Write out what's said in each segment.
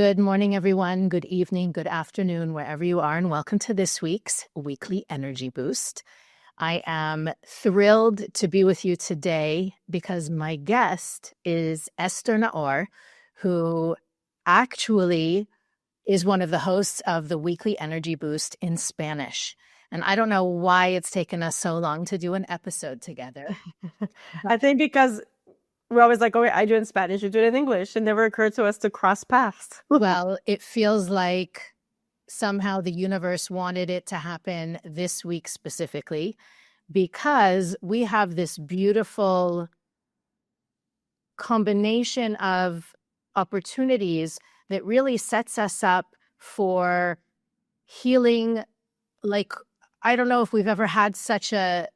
Good morning, everyone. Good evening, good afternoon, wherever you are, and welcome to this week's weekly energy boost. I am thrilled to be with you today because my guest is Esther Naor, who actually is one of the hosts of the weekly energy boost in Spanish. And I don't know why it's taken us so long to do an episode together. I think because we're always like, okay, I do it in Spanish, you do it in English. It never occurred to us to cross paths. Well, it feels like somehow the universe wanted it to happen this week specifically, because we have this beautiful combination of opportunities that really sets us up for healing. Like, I don't know if we've ever had such a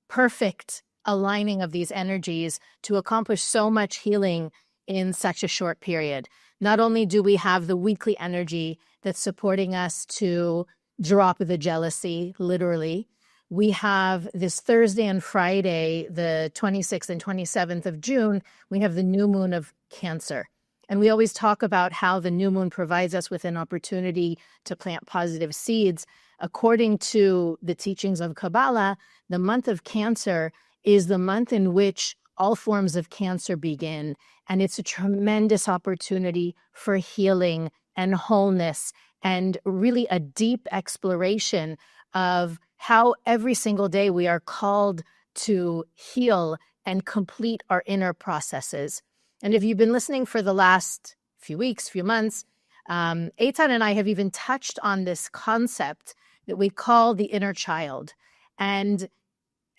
perfect aligning of these energies to accomplish so much healing in such a short period. Not only do we have the weekly energy that's supporting us to drop the jealousy, literally, we have this Thursday and Friday, the 26th and 27th of June, we have the new moon of Cancer. And we always talk about how the new moon provides us with an opportunity to plant positive seeds. According to the teachings of Kabbalah, the month of Cancer is the month in which all forms of cancer begin. And it's a tremendous opportunity for healing and wholeness and really a deep exploration of how every single day we are called to heal and complete our inner processes. And if you've been listening for the last few weeks, few months, Eitan and I have even touched on this concept that we call the inner child. And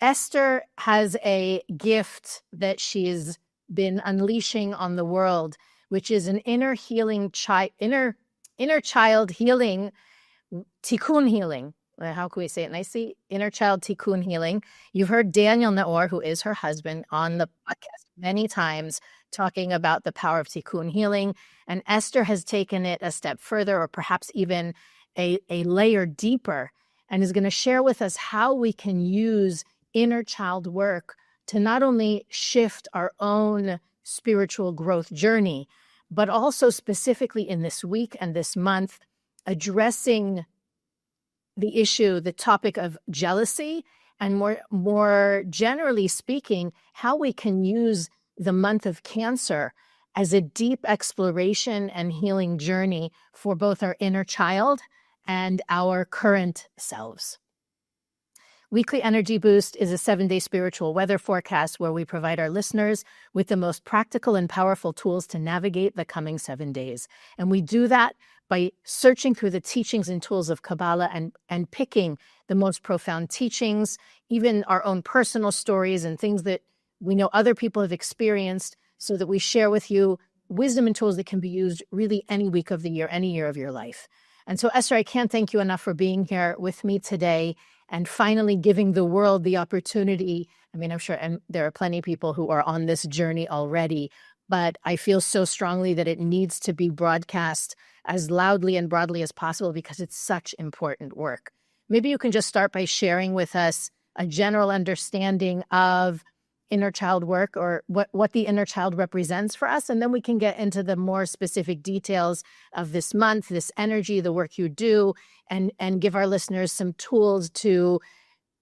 Esther has a gift that she's been unleashing on the world, which is an inner healing inner child healing, tikkun healing. How can we say it nicely? Inner child tikkun healing. You've heard Daniel Naor, who is her husband, on the podcast many times talking about the power of tikkun healing. And Esther has taken it a step further, or perhaps even a layer deeper, and is going to share with us how we can use inner child work to not only shift our own spiritual growth journey, but also specifically in this week and this month, addressing the issue, the topic of jealousy, and more generally speaking, how we can use the month of Cancer as a deep exploration and healing journey for both our inner child and our current selves. Weekly Energy Boost is a 7-day spiritual weather forecast where we provide our listeners with the most practical and powerful tools to navigate the coming 7 days. And we do that by searching through the teachings and tools of Kabbalah and picking the most profound teachings, even our own personal stories and things that we know other people have experienced, so that we share with you wisdom and tools that can be used really any week of the year, any year of your life. And so, Esther, I can't thank you enough for being here with me today and finally giving the world the opportunity. I mean, I'm sure and there are plenty of people who are on this journey already, but I feel so strongly that it needs to be broadcast as loudly and broadly as possible because it's such important work. Maybe you can just start by sharing with us a general understanding of inner child work, or what the inner child represents for us, and then we can get into the more specific details of this month, this energy, the work you do, and give our listeners some tools to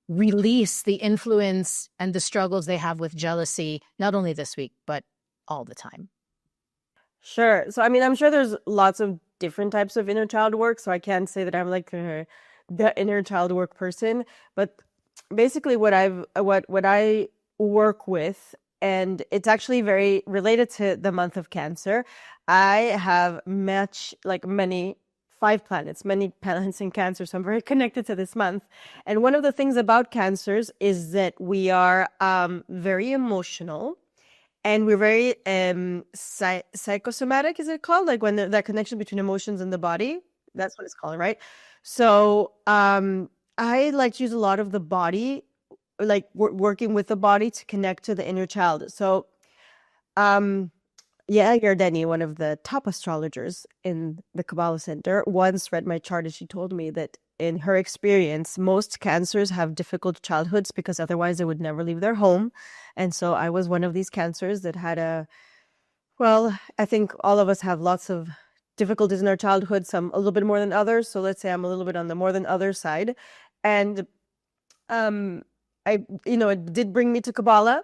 release the influence and the struggles they have with jealousy, not only this week, but all the time. Sure. So, I mean, I'm sure there's lots of different types of inner child work, so I can't say that I'm like the inner child work person, but basically what I work with, and it's actually very related to the month of Cancer. I have many planets in Cancer, so I'm very connected to this month. And one of the things about Cancers is that we are very emotional, and we're very psychosomatic, is it called? Like when that connection between emotions and the body, that's what it's called, right? So I like to use a lot of the body, like working with the body to connect to the inner child. So Yardeni, one of the top astrologers in the Kabbalah Centre, once read my chart, and she told me that in her experience, most Cancers have difficult childhoods because otherwise they would never leave their home. And so I was one of these Cancers that had I think all of us have lots of difficulties in our childhood, some a little bit more than others. So let's say I'm a little bit on the more than other side. And it did bring me to Kabbalah,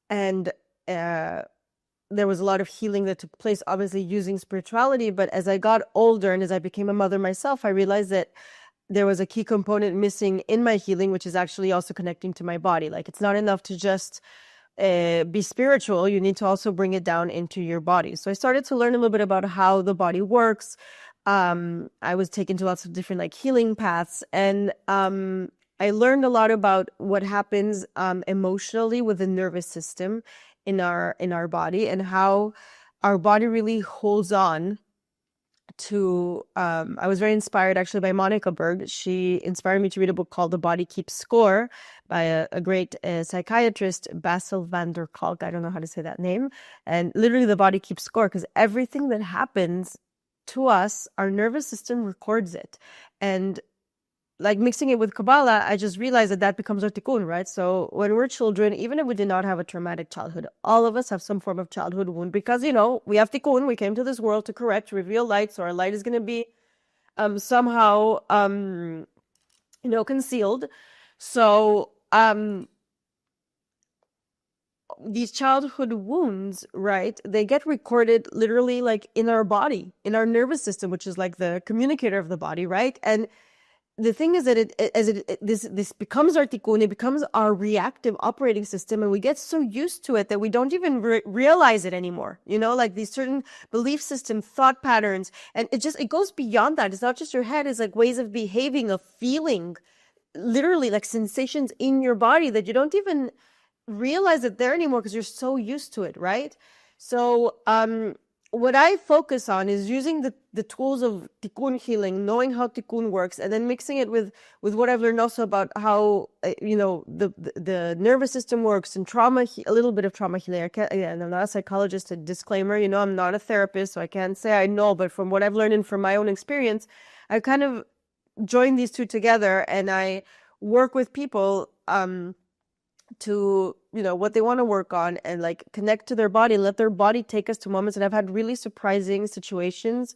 and there was a lot of healing that took place, obviously using spirituality. But as I got older and as I became a mother myself, I realized that there was a key component missing in my healing, which is actually also connecting to my body. Like, it's not enough to just be spiritual. You need to also bring it down into your body. So I started to learn a little bit about how the body works. I was taken to lots of different like healing paths, and I learned a lot about what happens emotionally with the nervous system in our body, and how our body really holds on to I was very inspired actually by Monica Berg. She inspired me to read a book called The Body Keeps Score by a great psychiatrist, Basil van der Kolk. I don't know how to say that name. And literally the body keeps score, because everything that happens to us, our nervous system records it. And like mixing it with Kabbalah, I just realized that becomes our tikkun, right? So when we're children, even if we did not have a traumatic childhood, all of us have some form of childhood wound, because, we have tikkun. We came to this world to correct, to reveal light. So our light is going to be somehow, concealed. So these childhood wounds, right, they get recorded literally like in our body, in our nervous system, which is like the communicator of the body, right? And the thing is that this becomes our tikkun, it becomes our reactive operating system, and we get so used to it that we don't even realize it anymore. Like these certain belief system, thought patterns, and it goes beyond that. It's not just your head; it's like ways of behaving, of feeling, literally like sensations in your body that you don't even realize that they're anymore because you're so used to it, right? So what I focus on is using the tools of tikkun healing, knowing how tikkun works, and then mixing it with what I've learned also about how the nervous system works, and trauma, a little bit of trauma healing. Again, I'm not a psychologist. A disclaimer, I'm not a therapist, so I can't say I know. But from what I've learned and from my own experience, I kind of join these two together, and I work with people to what they want to work on, and like connect to their body, let their body take us to moments. And I've had really surprising situations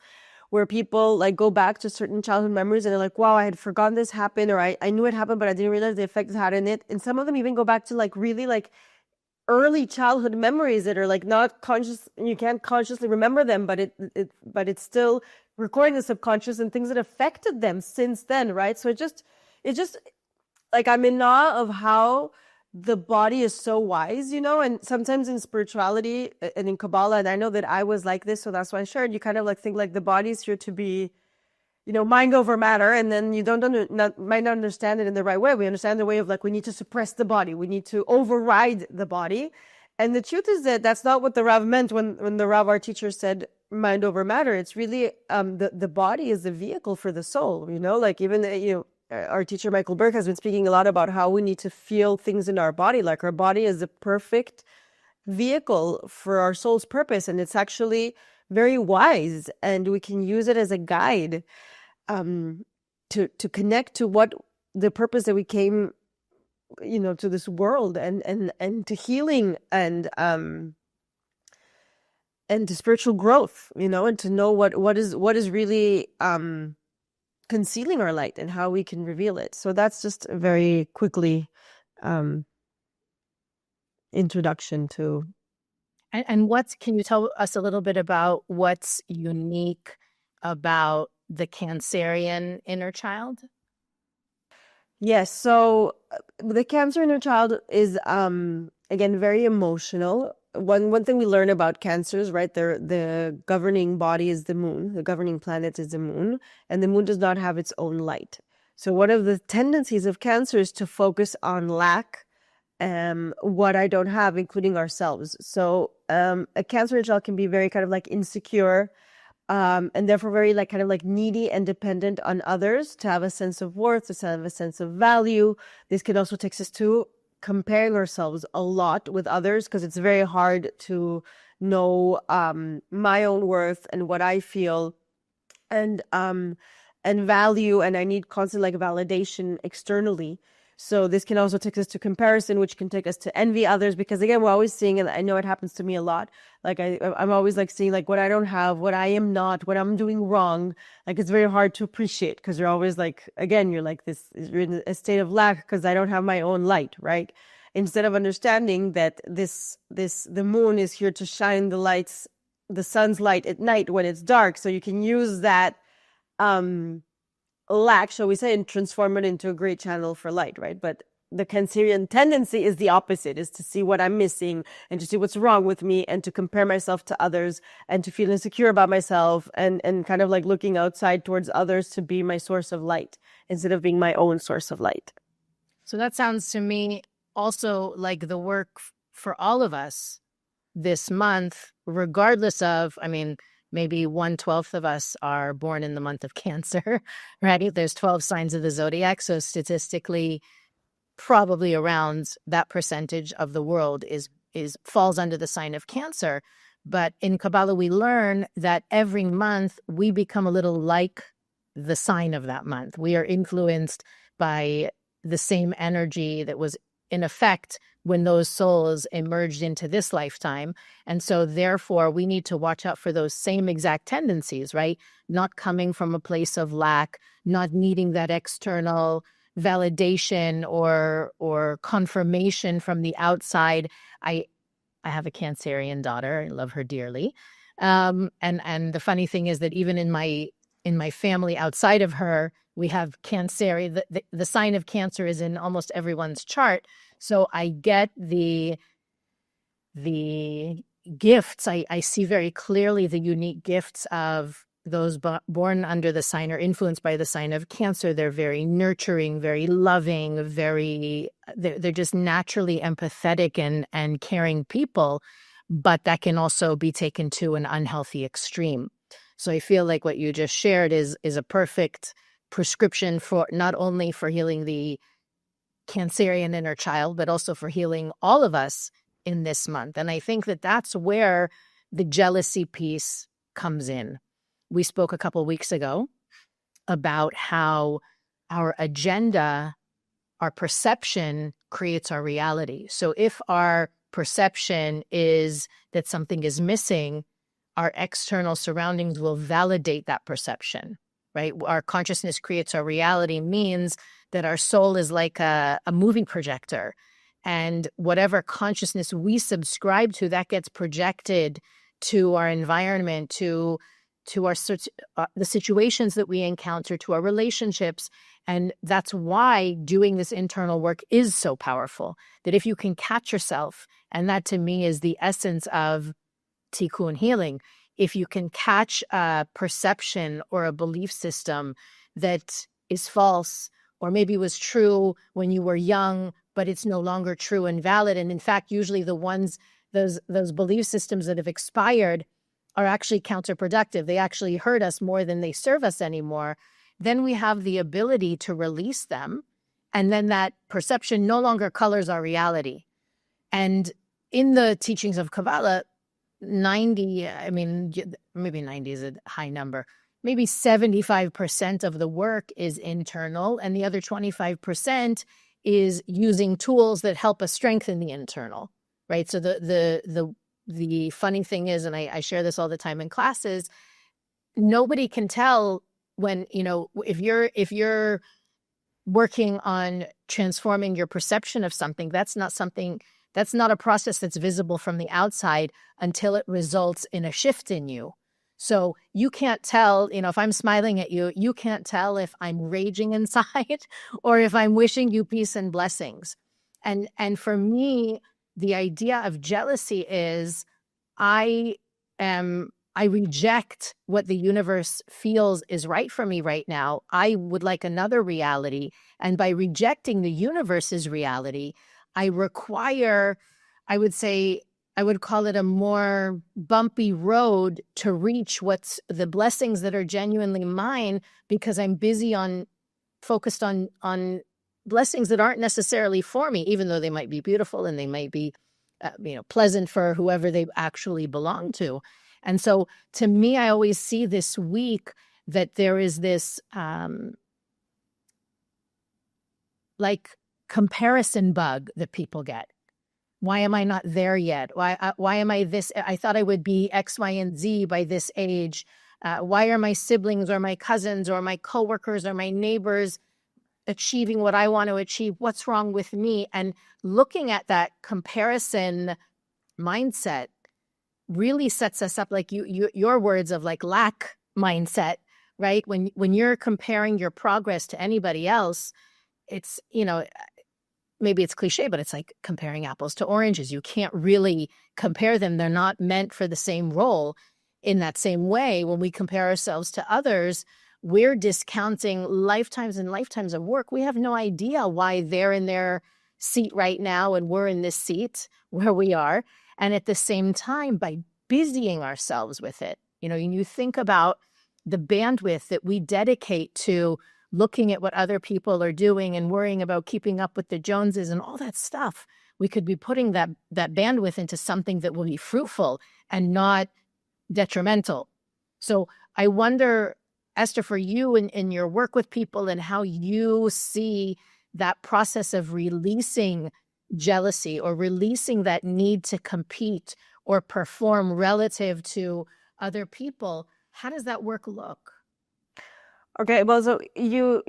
where people like go back to certain childhood memories, and they're like, wow, I had forgotten this happened, or I knew it happened, but I didn't realize the effect it had in it. And some of them even go back to like really like early childhood memories that are like not conscious, and you can't consciously remember them, but it's still recording the subconscious and things that affected them since then, right? So it just like, I'm in awe of how the body is so wise, and sometimes in spirituality and in Kabbalah, and I know that I was like this, so that's why I shared, you kind of like think like the body's here to be, mind over matter, and then you might not understand it in the right way. We understand the way of like, we need to suppress the body, we need to override the body. And the truth is that that's not what the Rav meant when the Rav, our teacher, said mind over matter. It's really the body is the vehicle for the soul, like even our teacher Michael Burke has been speaking a lot about how we need to feel things in our body. Like, our body is the perfect vehicle for our soul's purpose, and it's actually very wise, and we can use it as a guide to connect to what the purpose that we came to this world, and to healing, and to spiritual growth, and to know what is really concealing our light, and how we can reveal it. So that's just a very quickly introduction to. And can you tell us a little bit about what's unique about the Cancerian inner child? Yes. So the Cancer inner child is again very emotional. One thing we learn about cancers, right? The governing body is the moon. The governing planet is the moon, and the moon does not have its own light. So one of the tendencies of Cancer is to focus on lack, what I don't have, including ourselves. So a Cancer child can be very kind of like insecure, and therefore very like kind of like needy and dependent on others to have a sense of worth, to have a sense of value. This can also take us to comparing ourselves a lot with others, because it's very hard to know my own worth and what I feel, and value, and I need constant like validation externally. So this can also take us to comparison, which can take us to envy others, because again, we're always seeing, and I know it happens to me a lot. Like I'm always like seeing like what I don't have, what I am not, what I'm doing wrong. Like it's very hard to appreciate because you're always like, again, you're like this, you're in a state of lack because I don't have my own light, right? Instead of understanding that the moon is here to shine the sun's light at night when it's dark. So you can use that, lack, shall we say, and transform it into a great channel for light, right? But the Cancerian tendency is the opposite, is to see what I'm missing and to see what's wrong with me and to compare myself to others and to feel insecure about myself and kind of like looking outside towards others to be my source of light instead of being my own source of light. So that sounds to me also like the work for all of us this month, regardless of, I mean, maybe 1/12 of us are born in the month of Cancer, right? There's 12 signs of the zodiac. So statistically, probably around that percentage of the world is falls under the sign of Cancer. But in Kabbalah, we learn that every month we become a little like the sign of that month. We are influenced by the same energy that was in effect when those souls emerged into this lifetime. And so therefore we need to watch out for those same exact tendencies, right? Not coming from a place of lack, not needing that external validation or confirmation from the outside. I have a Cancerian daughter. I love her dearly. And the funny thing is that even in my family outside of her, we have Cancer. The sign of Cancer is in almost everyone's chart. So I get the gifts. I see very clearly the unique gifts of those born under the sign or influenced by the sign of Cancer. They're very nurturing, very loving, they're just naturally empathetic and caring people, but that can also be taken to an unhealthy extreme. So I feel like what you just shared is a perfect prescription for not only for healing the Cancerian inner child, but also for healing all of us in this month. And I think that that's where the jealousy piece comes in. We spoke a couple of weeks ago about how our agenda, our perception creates our reality. So if our perception is that something is missing, our external surroundings will validate that perception, right? Our consciousness creates our reality means that our soul is like a movie projector. And whatever consciousness we subscribe to, that gets projected to our environment, to our the situations that we encounter, to our relationships. And that's why doing this internal work is so powerful, that if you can catch yourself, and that to me is the essence of tikkun healing, if you can catch a perception or a belief system that is false, or maybe was true when you were young, but it's no longer true and valid. And in fact, usually those belief systems that have expired are actually counterproductive. They actually hurt us more than they serve us anymore. Then we have the ability to release them. And then that perception no longer colors our reality. And in the teachings of Kabbalah, 90, I mean, maybe 90 is a high number. Maybe 75% of the work is internal, and the other 25% is using tools that help us strengthen the internal, right? So the funny thing is, and I share this all the time in classes, nobody can tell when, if you're working on transforming your perception of something, that's not a process that's visible from the outside until it results in a shift in you. So you can't tell, if I'm smiling at you, you can't tell if I'm raging inside or if I'm wishing you peace and blessings. And for me, the idea of jealousy is I reject what the universe feels is right for me right now. I would like another reality. And by rejecting the universe's reality, I require, I would call it a more bumpy road to reach what's the blessings that are genuinely mine, because I'm focused on blessings that aren't necessarily for me, even though they might be beautiful and they might be, pleasant for whoever they actually belong to. And so to me, I always see this week that there is this, like comparison bug that people get. Why am I not there yet? Why am I this? I thought I would be X, Y, and Z by this age. Why are my siblings or my cousins or my coworkers or my neighbors achieving what I want to achieve? What's wrong with me? And looking at that comparison mindset really sets us up, like your words of like lack mindset, right? When you're comparing your progress to anybody else, it's, maybe it's cliche, but it's like comparing apples to oranges. You can't really compare them. They're not meant for the same role. In that same way, when we compare ourselves to others, we're discounting lifetimes and lifetimes of work. We have no idea why they're in their seat right now and we're in this seat where we are. And at the same time, by busying ourselves with it, you think about the bandwidth that we dedicate to looking at what other people are doing and worrying about keeping up with the Joneses and all that stuff. We could be putting that bandwidth into something that will be fruitful and not detrimental. So I wonder, Esther, for you in your work with people and how you see that process of releasing jealousy or releasing that need to compete or perform relative to other people. How does that work look? Okay, well, so you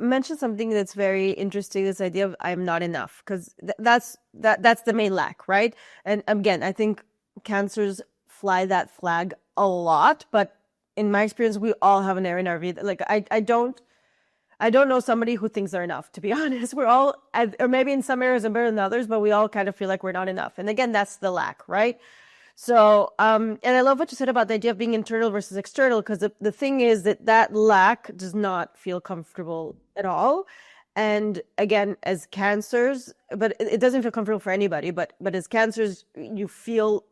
mentioned something that's very interesting. This idea of I'm not enough, because that's the main lack, right? And again, I think cancers fly that flag a lot, but in my experience, we all have an area in our vida. Like I don't know somebody who thinks they're enough, to be honest. We're all, or maybe in some areas are better than others, but we all kind of feel like we're not enough. And again, that's the lack, right? So, and I love what you said about the idea of being internal versus external, because the thing is that lack does not feel comfortable at all. And again, as cancers, but it doesn't feel comfortable for anybody, but as cancers, you feel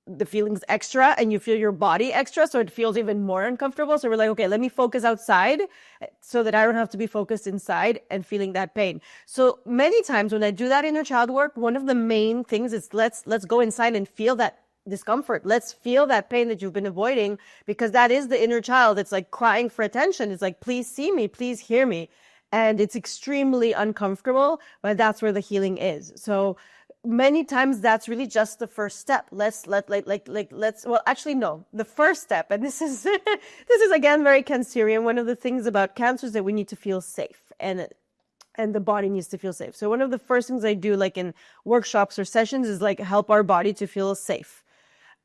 the feelings extra and you feel your body extra. So it feels even more uncomfortable. So we're like, okay, let me focus outside so that I don't have to be focused inside and feeling that pain. So many times when I do that inner child work, one of the main things is let's go inside and feel that discomfort. Let's feel that pain that you've been avoiding, because that is the inner child. It's like crying for attention. It's like, please see me, please hear me. And it's extremely uncomfortable, but that's where the healing is. So many times that's really just the first step. Let's well, actually, no, the first step. And this is, this is again, very Cancerian. One of the things about cancer is that we need to feel safe, and the body needs to feel safe. So one of the first things I do, like in workshops or sessions, is like help our body to feel safe.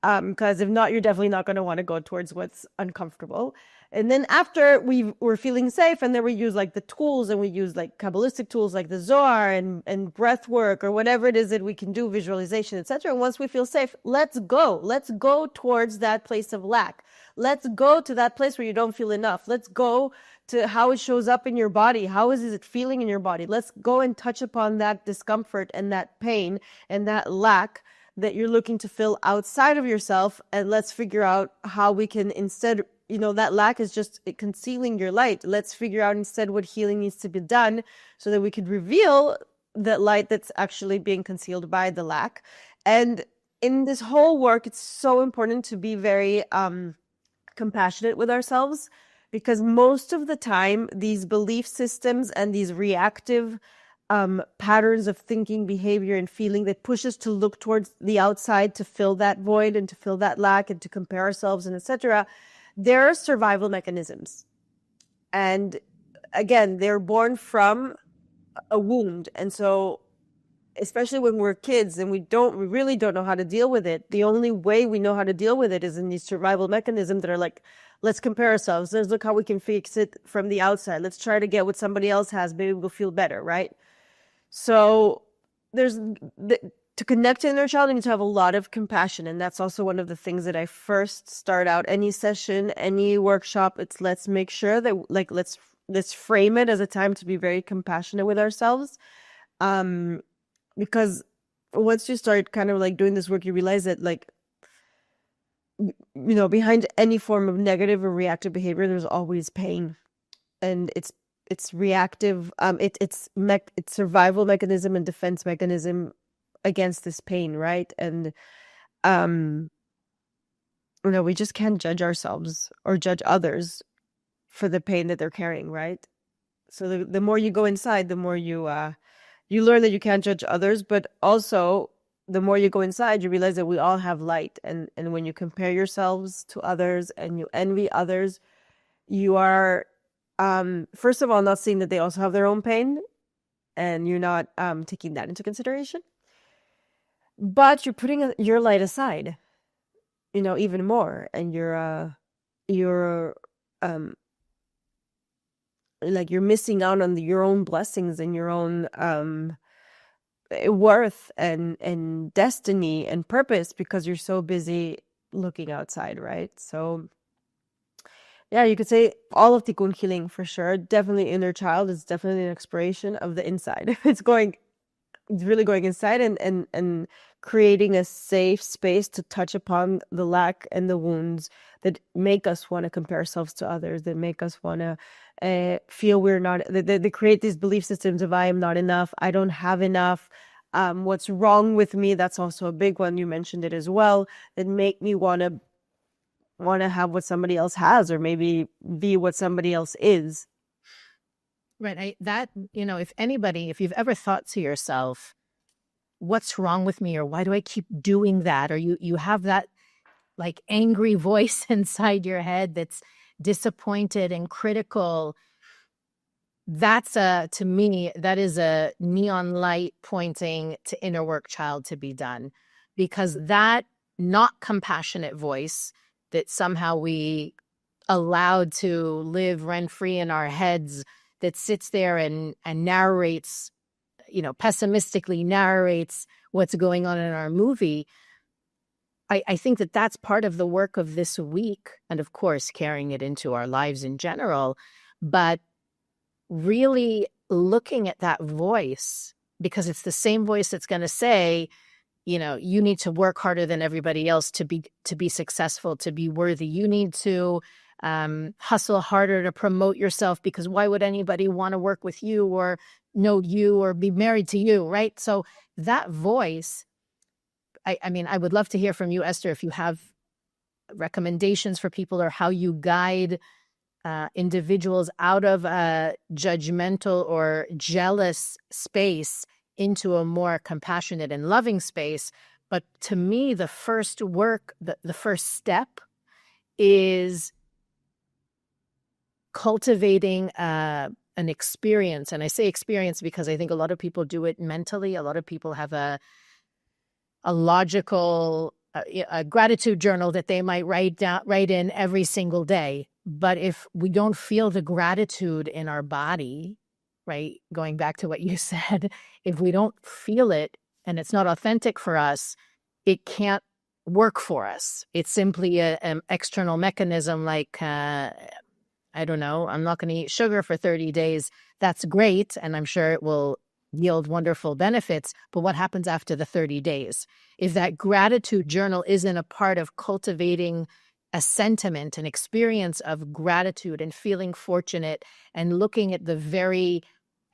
Because if not, you're definitely not going to want to go towards what's uncomfortable. And then after we're feeling safe, and then we use like the tools, and we use like Kabbalistic tools like the Zohar and breath work or whatever it is that we can do, visualization, etc. And once we feel safe, let's go towards that place of lack. Let's go to that place where you don't feel enough. Let's go to how it shows up in your body. How is it feeling in your body? Let's go and touch upon that discomfort and that pain and that lack that you're looking to fill outside of yourself. And let's figure out how we can instead, that lack is just concealing your light. Let's figure out instead what healing needs to be done so that we could reveal the light that's actually being concealed by the lack. And in this whole work, it's so important to be very compassionate with ourselves, because most of the time, these belief systems and these reactive patterns of thinking, behavior, and feeling that push us to look towards the outside to fill that void and to fill that lack and to compare ourselves and etc. They're survival mechanisms. And again, they're born from a wound. And so, especially when we're kids and we really don't know how to deal with it, the only way we know how to deal with it is in these survival mechanisms that are like, let's compare ourselves. Let's look how we can fix it from the outside. Let's try to get what somebody else has. Maybe we'll feel better, right? So to connect to inner child, you need to have a lot of compassion. And that's also one of the things that I first start out any session, any workshop. It's let's make sure that let's frame it as a time to be very compassionate with ourselves. Because once you start kind of like doing this work, you realize that behind any form of negative or reactive behavior, there's always pain. And it's reactive. It's survival mechanism and defense mechanism against this pain, right? And we just can't judge ourselves or judge others for the pain that they're carrying, right? So the more you go inside, the more you you learn that you can't judge others, but also the more you go inside, you realize that we all have light. And when you compare yourselves to others and you envy others, you are, first of all, not seeing that they also have their own pain, and you're not taking that into consideration. But you're putting your light aside, even more, and you're um like you're missing out on your own blessings and your own worth and destiny and purpose because you're so busy looking outside, right? So yeah, you could say all of tikkun healing for sure. Definitely inner child is definitely an exploration of the inside. It's really going inside and creating a safe space to touch upon the lack and the wounds that make us want to compare ourselves to others, that make us want to feel we're not, they create these belief systems of I am not enough, I don't have enough, what's wrong with me. That's also a big one. You mentioned it as well, that make me want to have what somebody else has, or maybe be what somebody else is. Right. If you've ever thought to yourself, what's wrong with me, or why do I keep doing that? Or you have that like angry voice inside your head that's disappointed and critical. To me, that is a neon light pointing to inner work child to be done, because that not compassionate voice that somehow we allowed to live rent free in our heads, that sits there and narrates, pessimistically narrates what's going on in our movie. I think that that's part of the work of this week, and of course carrying it into our lives in general, but really looking at that voice, because it's the same voice that's going to say, you need to work harder than everybody else to be successful, to be worthy. You need to hustle harder to promote yourself, because why would anybody want to work with you or know you or be married to you, right? So that voice, I mean, I would love to hear from you, Esther, if you have recommendations for people, or how you guide individuals out of a judgmental or jealous space into a more compassionate and loving space. But to me, the first work, the first step is cultivating an experience. And I say experience because I think a lot of people do it mentally. A lot of people have a logical a gratitude journal that they might write in every single day. But if we don't feel the gratitude in our body, right, going back to what you said, if we don't feel it and it's not authentic for us, it can't work for us. It's simply an external mechanism, like, I don't know, I'm not going to eat sugar for 30 days. That's great, and I'm sure it will yield wonderful benefits, but what happens after the 30 days? If that gratitude journal isn't a part of cultivating a sentiment, an experience of gratitude and feeling fortunate and looking at the very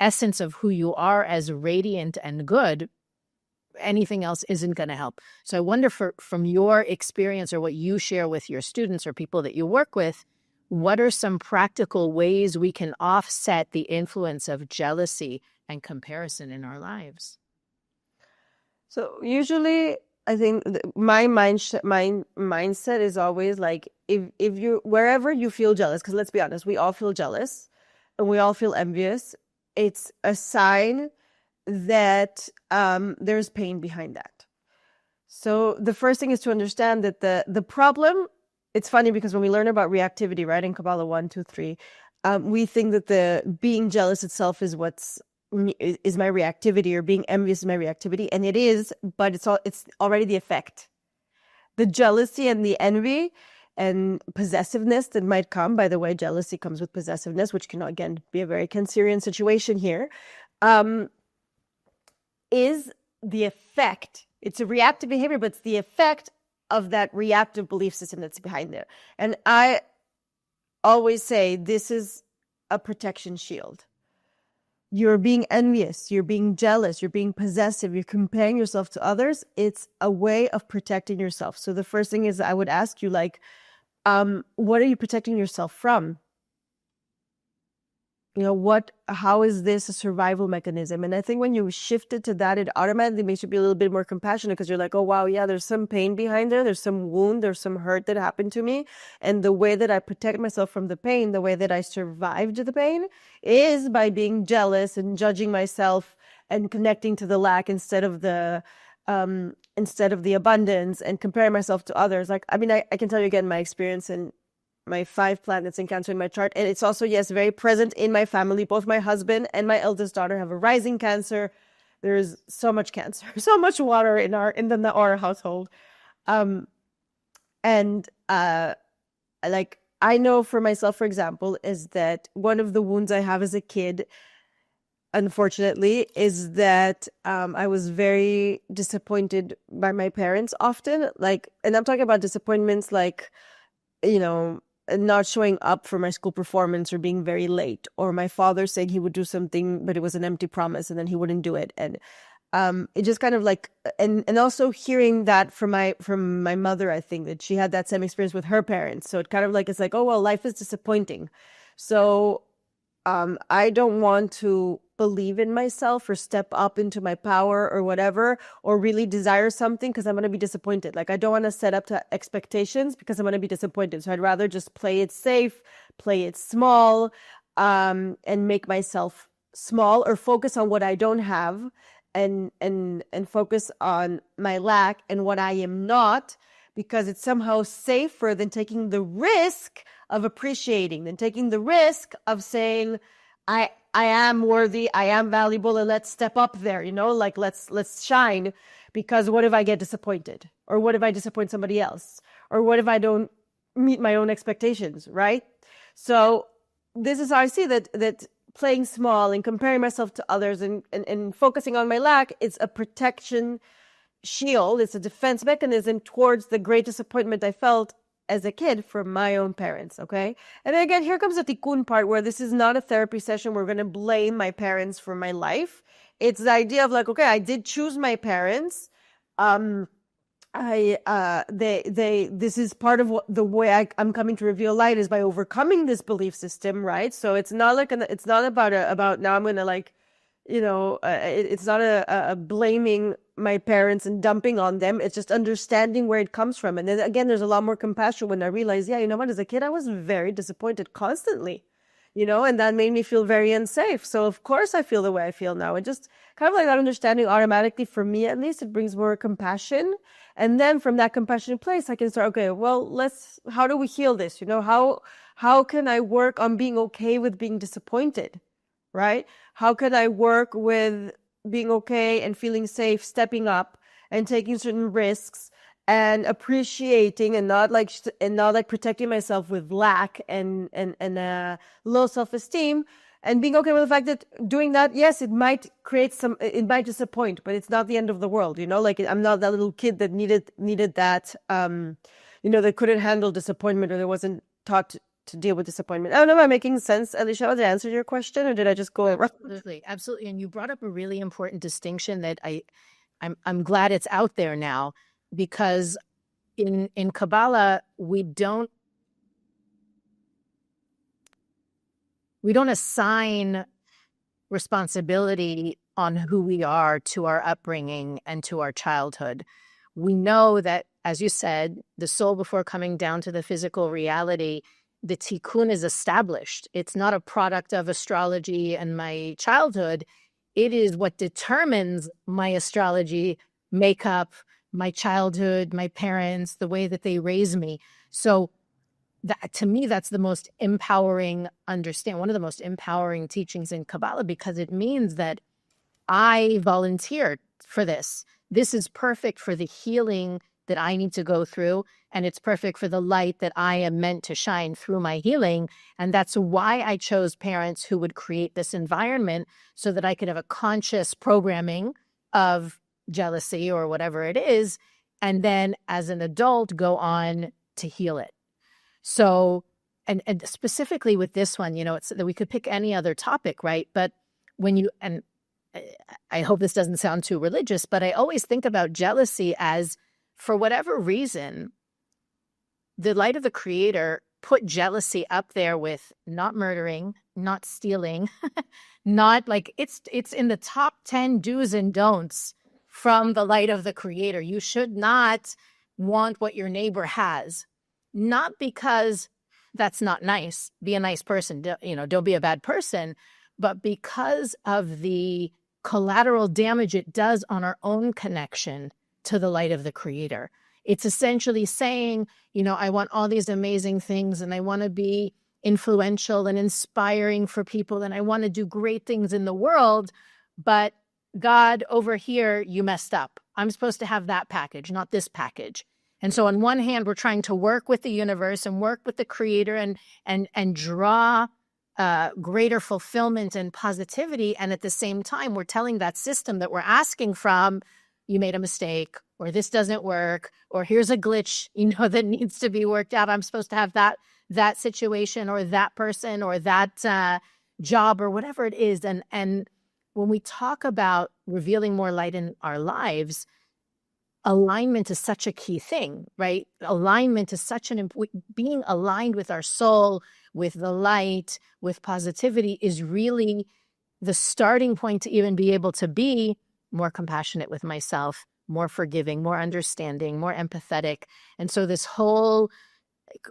essence of who you are as radiant and good, anything else isn't going to help. So I wonder, from your experience or what you share with your students or people that you work with, what are some practical ways we can offset the influence of jealousy and comparison in our lives? So usually, I think my mindset is always like, if you, wherever you feel jealous, because let's be honest, we all feel jealous and we all feel envious. It's a sign that there's pain behind that. So the first thing is to understand that the problem. It's funny because when we learn about reactivity, right, in Kabbalah 1, 2, 3, we think that the being jealous itself is my reactivity, or being envious is my reactivity, and it is, but it's already the effect. The jealousy and the envy and possessiveness that might come. By the way, jealousy comes with possessiveness, which can again be a very Cancerian situation here. Is the effect. It's a reactive behavior, but it's the effect of that reactive belief system that's behind it. And I always say this is a protection shield. You're being envious, you're being jealous, you're being possessive, you're comparing yourself to others. It's a way of protecting yourself. So the first thing is, I would ask you, like, what are you protecting yourself from? how is this a survival mechanism? And I think when you shift it to that, it automatically makes you be a little bit more compassionate, because you're like, oh, wow, yeah, there's some pain behind there. There's some wound, there's some hurt that happened to me. And the way that I protect myself from the pain, the way that I survived the pain, is by being jealous and judging myself and connecting to the lack instead of the abundance, and comparing myself to others. Like, I mean, I can tell you again my experience in my 5 planets in Cancer in my chart. And it's also, yes, very present in my family. Both my husband and my eldest daughter have a rising Cancer. There's so much Cancer, so much water in our household. And like, I know for myself, for example, is that one of the wounds I have as a kid, unfortunately, is that I was very disappointed by my parents often. Like, and I'm talking about disappointments like, not showing up for my school performance, or being very late, or my father saying he would do something, but it was an empty promise and then he wouldn't do it. And it just kind of like, and also hearing that from my mother, I think that she had that same experience with her parents. So it kind of like, it's like, oh, well, life is disappointing. So I don't want to believe in myself or step up into my power or whatever, or really desire something, because I'm going to be disappointed. Like, I don't want to set up to expectations because I'm going to be disappointed. So I'd rather just play it safe, play it small, and make myself small, or focus on what I don't have, and focus on my lack and what I am not, because it's somehow safer than taking the risk of appreciating, than taking the risk of saying, I am worthy, I am valuable, and let's step up there, like, let's shine. Because what if I get disappointed? Or what if I disappoint somebody else? Or what if I don't meet my own expectations, right? So this is how I see that playing small and comparing myself to others, and focusing on my lack, it's a protection shield. It's a defense mechanism towards the great disappointment I felt as a kid from my own parents. Okay. And then again, here comes the tikkun part, where this is not a therapy session. We're going to blame my parents for my life. It's the idea of like, okay, I did choose my parents. This is part of the way I'm coming to reveal light, is by overcoming this belief system, right? So it's not like it's not about now I'm gonna like, it's not a blaming my parents and dumping on them. It's just understanding where it comes from. And then again, there's a lot more compassion when I realize, yeah, you know what, as a kid, I was very disappointed constantly, and that made me feel very unsafe. So of course I feel the way I feel now. It just kind of like that understanding automatically, for me at least, it brings more compassion. And then from that compassionate place, I can start, okay, well, how do we heal this? How can I work on being okay with being disappointed, right? How can I work with being okay and feeling safe, stepping up and taking certain risks, and appreciating, and not like protecting myself with lack and low self-esteem, and being okay with the fact that doing that, yes, it might disappoint, but it's not the end of the world. Like, I'm not that little kid that needed that, that couldn't handle disappointment, or that wasn't taught to deal with disappointment. I don't know, am I making sense, Alicia? Did I answer your question, or did I just go around? Absolutely. And you brought up a really important distinction that I'm glad it's out there now, because in Kabbalah, we don't assign responsibility on who we are to our upbringing and to our childhood. We know that, as you said, the soul, before coming down to the physical reality, the tikkun is established. It's not a product of astrology and my childhood. It is what determines my astrology makeup, my childhood, my parents, the way that they raise me. So that, to me, that's the most empowering one of the most empowering teachings in Kabbalah, because it means that I volunteered for this. This is perfect for the healing that I need to go through, and it's perfect for the light that I am meant to shine through my healing. And that's why I chose parents who would create this environment, so that I could have a conscious programming of jealousy or whatever it is, and then as an adult go on to heal it. So, and specifically with this one, it's that we could pick any other topic, right? But and I hope this doesn't sound too religious, but I always think about jealousy as, for whatever reason, the light of the Creator put jealousy up there with not murdering, not stealing, not like it's in the top 10 do's and don'ts from the light of the creator. You should not want what your neighbor has, not because that's not nice. Be a nice person, don't be a bad person, but because of the collateral damage it does on our own connection to the light of the creator. It's essentially saying, I want all these amazing things and I want to be influential and inspiring for people and I want to do great things in the world, but God, over here, you messed up. I'm supposed to have that package, not this package. And so on one hand, we're trying to work with the universe and work with the creator and draw greater fulfillment and positivity. And at the same time, we're telling that system that we're asking from, you made a mistake, or this doesn't work, or here's a glitch, that needs to be worked out. I'm supposed to have that situation or that person or that job or whatever it is. And when we talk about revealing more light in our lives, alignment is such a key thing, right? Alignment is such being aligned with our soul, with the light, with positivity is really the starting point to even be able to be more compassionate with myself, more forgiving, more understanding, more empathetic. And so this whole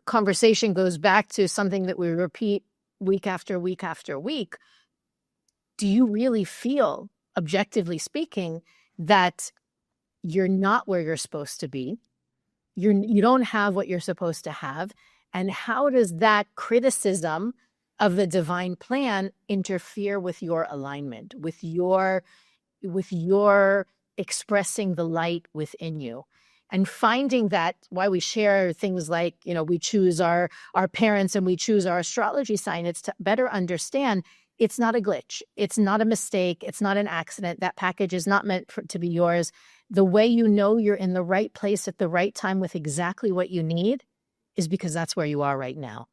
conversation goes back to something that we repeat week after week after week. Do you really feel, objectively speaking, that you're not where you're supposed to be? You don't have what you're supposed to have. And how does that criticism of the divine plan interfere with your alignment, with your expressing the light within you? And finding that, why we share things like, we choose our parents and we choose our astrology sign, it's to better understand it's not a glitch. It's not a mistake. It's not an accident. That package is not meant to be yours. The way you're in the right place at the right time with exactly what you need is because that's where you are right now.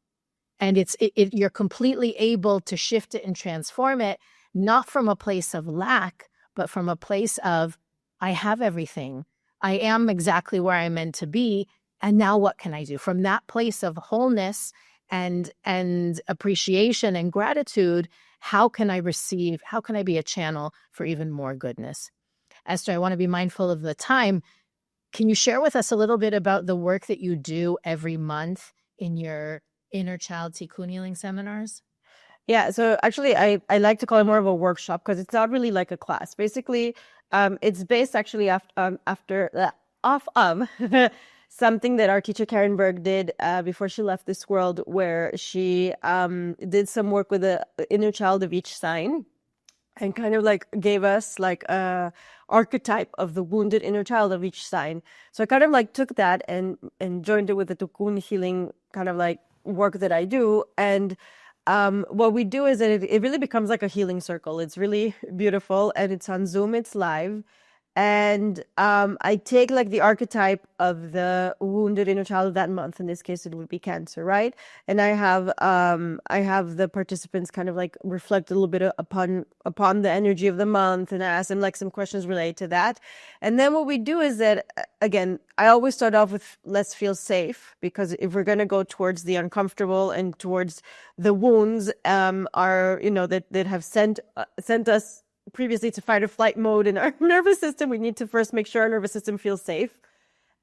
And you're completely able to shift it and transform it, not from a place of lack, but from a place of, I have everything. I am exactly where I'm meant to be. And now what can I do? From that place of wholeness and appreciation and gratitude, how can I receive? How can I be a channel for even more goodness? Esther, I want to be mindful of the time. Can you share with us a little bit about the work that you do every month in your inner child tikkun healing seminars? Yeah, so actually I like to call it more of a workshop because it's not really like a class. Basically, it's based actually off of something that our teacher Karen Berg did before she left this world, where she did some work with the inner child of each sign and kind of like gave us like a archetype of the wounded inner child of each sign. So I kind of like took that and joined it with the tikkun healing kind of like work that I do. And what we do is that it really becomes like a healing circle. It's really beautiful and it's on Zoom, it's live. And I take like the archetype of the wounded inner child of that month. In this case, it would be Cancer, right? And I have the participants kind of like reflect a little bit upon the energy of the month, and I ask them like some questions related to that. And then what we do is that, again, I always start off with let's feel safe, because if we're going to go towards the uncomfortable and towards the wounds, that have sent us previously to fight or flight mode in our nervous system, we need to first make sure our nervous system feels safe.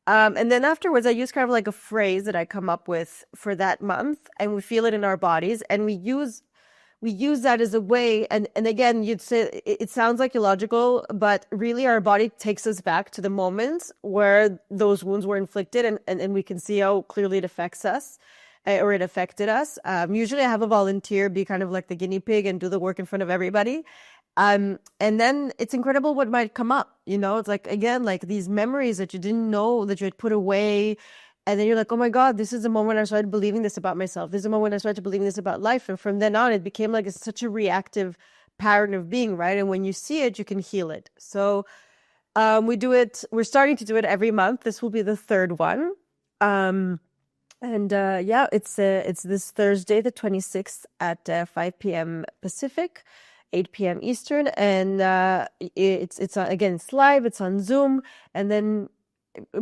And then afterwards, I use kind of like a phrase that I come up with for that month, and we feel it in our bodies, and we use that as a way. And again, you'd say it sounds like illogical, but really our body takes us back to the moments where those wounds were inflicted, and we can see how clearly it affects us. Or it affected us. Usually I have a volunteer be kind of like the guinea pig and do the work in front of everybody. And then it's incredible what might come up. It's like, again, like these memories that you didn't know that you had put away. And then you're like, oh my God, this is the moment I started believing this about myself. This is the moment I started believing this about life. And from then on, it became like such a reactive pattern of being, right? And when you see it, you can heal it. So we're starting to do it every month. This will be the third one. It's this Thursday, the 26th at 5 p.m. Pacific, 8 p.m. Eastern, and it's live. It's on Zoom, and then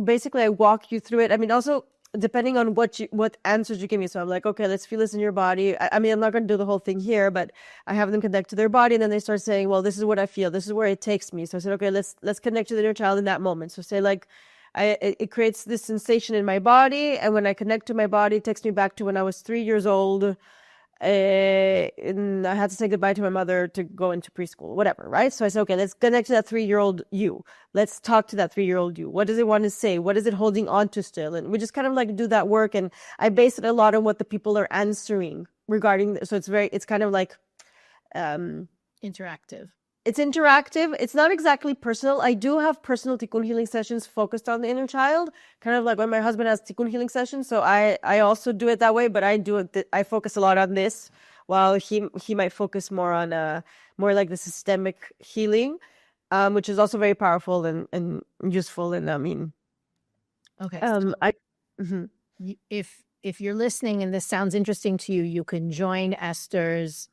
basically I walk you through it. I mean, also depending on what answers you give me. So I'm like, okay, let's feel this in your body. I mean, I'm not going to do the whole thing here, but I have them connect to their body, and then they start saying, well, this is what I feel. This is where it takes me. So I said, okay, let's connect to the inner child in that moment. So say like, it creates this sensation in my body, and when I connect to my body, it takes me back to when I was 3 years old. And I had to say goodbye to my mother to go into preschool, whatever, right? So I said, okay, let's connect to that 3-year-old you. Let's talk to that 3-year-old you. What does it want to say? What is it holding on to still? And we just kind of like do that work. And I base it a lot on what the people are answering regarding. So it's kind of like, Interactive. it's interactive. It's not exactly personal. I do have personal tikkun healing sessions focused on the inner child, kind of like when my husband has tikkun healing sessions. So I also do it that way, but I focus a lot on this, while he might focus more on more like the systemic healing, which is also very powerful and useful. And I mean, Okay. mhm. If you're listening and this sounds interesting to you, you can join Esther's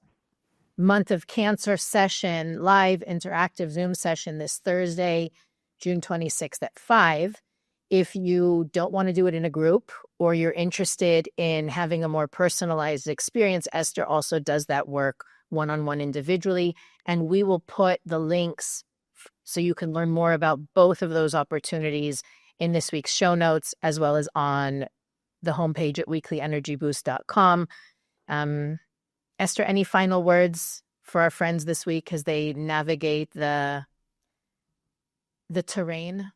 Month of Cancer session, live interactive Zoom session this Thursday, June 26th at 5. If you don't want to do it in a group, or you're interested in having a more personalized experience, Esther also does that work one-on-one individually. And we will put the links so you can learn more about both of those opportunities in this week's show notes, as well as on the homepage at weeklyenergyboost.com. Esther, any final words for our friends this week as they navigate the terrain?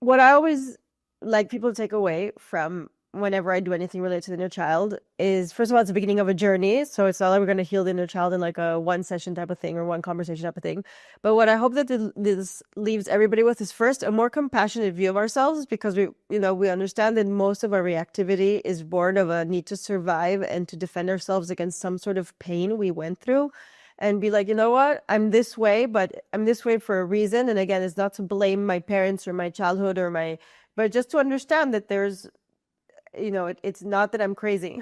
What I always like people to take away from whenever I do anything related to the inner child is, first of all, it's the beginning of a journey. So it's not like we're going to heal the inner child in like a one session type of thing or one conversation type of thing. But what I hope that this leaves everybody with is, first, a more compassionate view of ourselves, because we understand that most of our reactivity is born of a need to survive and to defend ourselves against some sort of pain we went through. And be like, you know what? I'm this way, but I'm this way for a reason. And again, it's not to blame my parents or my childhood but just to understand that there's, it's not that I'm crazy.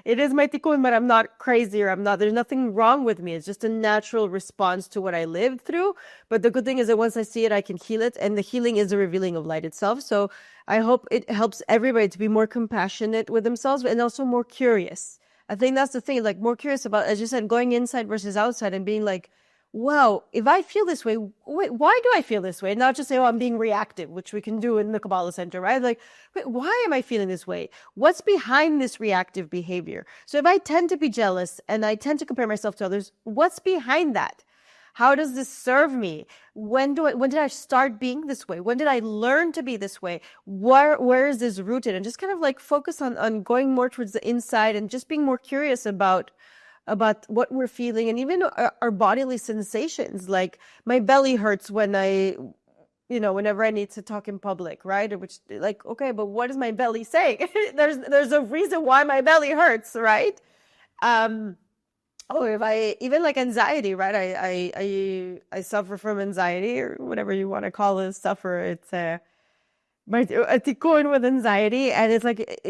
It is my tikkun, but I'm not crazy, or there's nothing wrong with me. It's just a natural response to what I lived through. But the good thing is that once I see it, I can heal it. And the healing is the revealing of light itself. So I hope it helps everybody to be more compassionate with themselves and also more curious. I think that's the thing, like more curious about, as you said, going inside versus outside, and being like, wow, if I feel this way, wait, why do I feel this way? Not just say, oh, I'm being reactive, which we can do in the Kabbalah Centre, right? Like, wait, why am I feeling this way? What's behind this reactive behavior? So if I tend to be jealous and I tend to compare myself to others, what's behind that? How does this serve me? When did I start being this way? When did I learn to be this way? Where is this rooted? And just kind of like focus on going more towards the inside and just being more curious about what we're feeling, and even our bodily sensations. Like my belly hurts whenever I need to talk in public, right? Which, like, okay, but what is my belly saying? There's a reason why my belly hurts, right? If I even like anxiety, right? I suffer from anxiety, or whatever you want to call it, suffer. It's a tikkun with anxiety, and it's like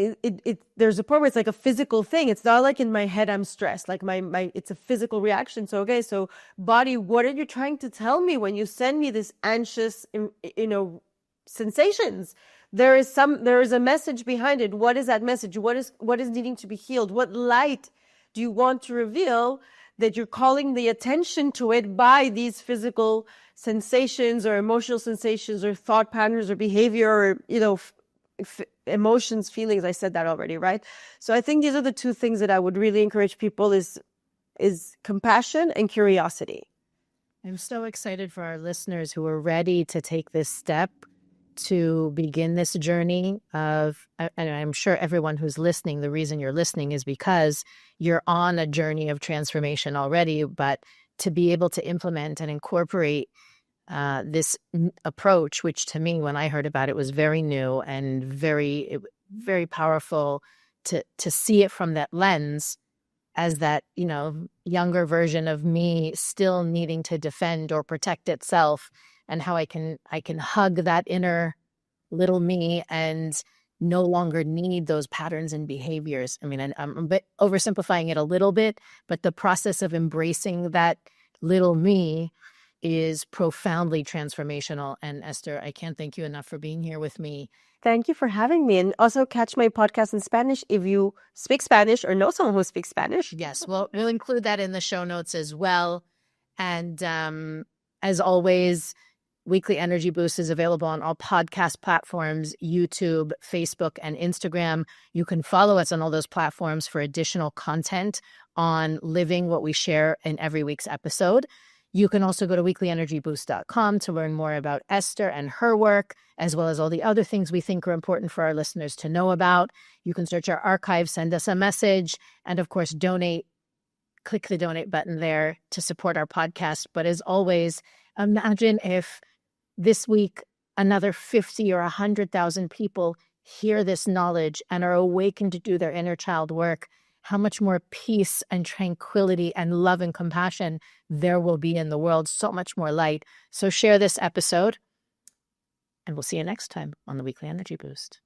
there's a point where it's like a physical thing. It's not like in my head I'm stressed, like my it's a physical reaction. So okay, so body, what are you trying to tell me when you send me this anxious sensations? There is a message behind it. What is that message? What is needing to be healed? What light do you want to reveal that you're calling the attention to it by these physical sensations or emotional sensations or thought patterns or behavior or, emotions, feelings? I said that already, right? So I think these are the two things that I would really encourage people is compassion and curiosity. I'm so excited for our listeners who are ready to take this step to begin this journey of, and I'm sure everyone who's listening, the reason you're listening is because you're on a journey of transformation already, but to be able to implement and incorporate this approach, which to me, when I heard about it, was very new and very powerful to see it from that lens, as that, younger version of me still needing to defend or protect itself, and how I can hug that inner little me and no longer need those patterns and behaviors. I mean, I'm a bit oversimplifying it a little bit, but the process of embracing that little me is profoundly transformational. And Esther, I can't thank you enough for being here with me. Thank you for having me. And also catch my podcast in Spanish if you speak Spanish or know someone who speaks Spanish. Yes, well, we'll include that in the show notes as well. And as always, Weekly Energy Boost is available on all podcast platforms, YouTube, Facebook, and Instagram. You can follow us on all those platforms for additional content on living what we share in every week's episode. You can also go to weeklyenergyboost.com to learn more about Esther and her work, as well as all the other things we think are important for our listeners to know about. You can search our archive, send us a message, and of course, donate. Click the donate button there to support our podcast. But as always, imagine if this week another 50 or 100,000 people hear this knowledge and are awakened to do their inner child work. How much more peace and tranquility and love and compassion there will be in the world, so much more light. So share this episode, and we'll see you next time on the Weekly Energy Boost.